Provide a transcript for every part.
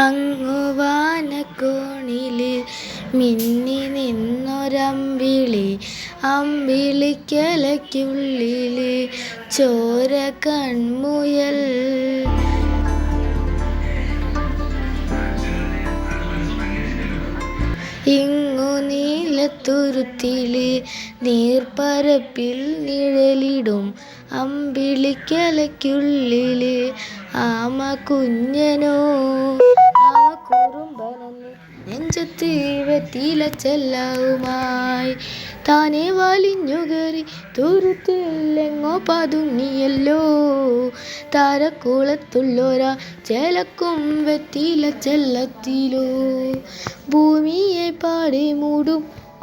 അങ്ങു വാനക്കോണില് മിന്നി നിന്നൊരമ്പിളി, അമ്പിളിക്കലയ്ക്കുള്ളില് ചോര കൺമുയൽ. ഇങ്ങു നീലത്തുരുത്തില് നീർപ്പരപ്പിൽ നിഴലിടും അമ്പിളിക്കലയ്ക്കുള്ളില് ആമ കുഞ്ഞനോ. ആമ കുറുമ്പനെന്ന് നെഞ്ചത്ത് വെറ്റില ചെല്ലവുമായി താനെ വലിഞ്ഞുകറി തുരുത്തില്ലെങ്ങോ പതുങ്ങിയല്ലോ. താരക്കുളത്തുള്ളൊരാ ചേലക്കും വെറ്റില ചെല്ലത്തിലോ. ഭൂമിയെ പാടെ മൂടും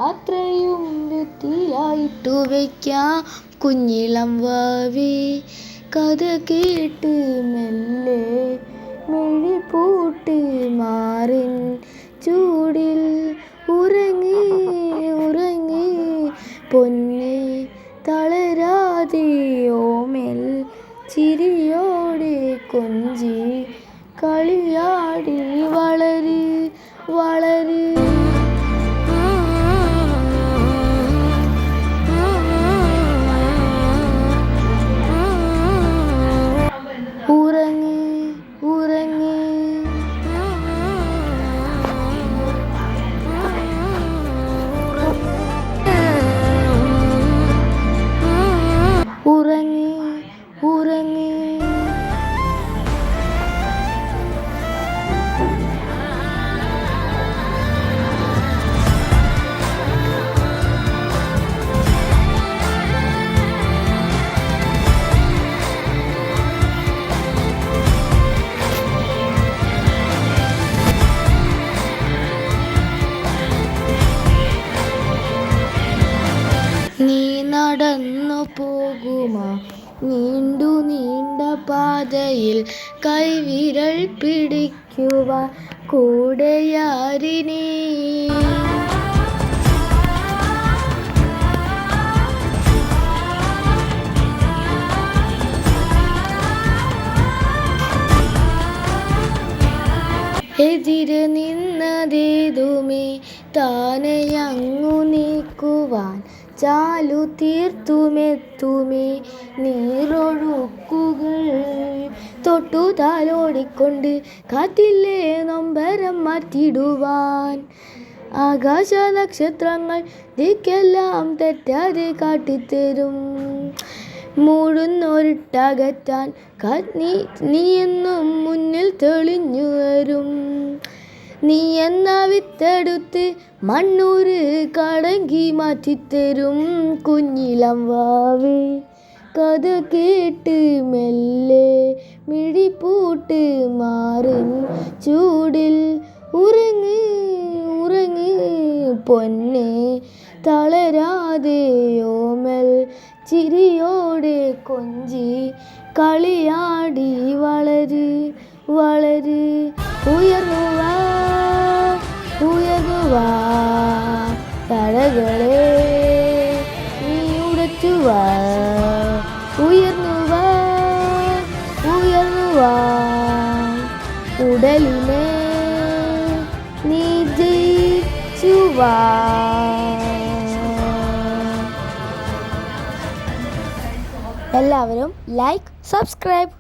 അത്രയും വെറ്റിലായിട്ടു വയ്ക്കാം കുഞ്ഞിളം വാവേ. കഥ കേട്ട് മെല്ലെ മിഴിപൂട്ട് മാറിൻ ചൂടിൽ ഉറങ്ങി ഉറങ്ങി പൊന്നെ തളരാതെ ഓമൽ ചിരിയോടെ കൊഞ്ചി കളിയാടി വളര് വളര്. ഉറങ്ങി ഉറങ്ങി ഉറങ്ങി ഉറങ്ങി. നീ നടന്നു പോകുമോ നീണ്ടു നീണ്ട പാതയിൽ, കൈവിരൽ പിടിക്കുവാൻ കൂടെയാരിനീ. എതിര് നിന്നതേതുമേ താനെയങ്ങു നീക്കുവാൻ ചാലു തീർത്തുമെത്തുമേ നീറൊഴുക്കുകൾ. തൊട്ടു താലോടിക്കൊണ്ട് കാറ്റിലെ നൊമ്പരം മാറ്റിടുവാൻ ആകാശ നക്ഷത്രങ്ങൾ ദിക്കെല്ലാം തെറ്റാതെ കാട്ടിത്തരും. മൂടുന്നൊരിട്ടകറ്റാൻ നീയെന്നും മുന്നിൽ തെളിഞ്ഞു വരും. നീ എന്ന വിത്തെടുത്ത് മണ്ണൂര് കടങ്കി മാറ്റിത്തരും കുഞ്ഞിളം വാവേ. കഥ കേട്ട് മെല്ലെ മിഴിപൂട്ട് മാറിൻ ചൂടിൽ ഉറങ്ങി ഉറങ്ങി പൊന്നെ തളരാതെ ഓമൽ ചിരിയോടെ കൊഞ്ചി കളിയാടി വളര് വളര്. ഉയർന്നുവാ ഉയർന്നുവാ തടകളെ നീ ഉടച്ചുവാ. ഉയർന്നുവാ ഉയർന്നുവാ ഉടലിനെ നീ ജയിച്ചുവാ. എല്ലാവരും ലൈക്ക് സബ്സ്ക്രൈബ്.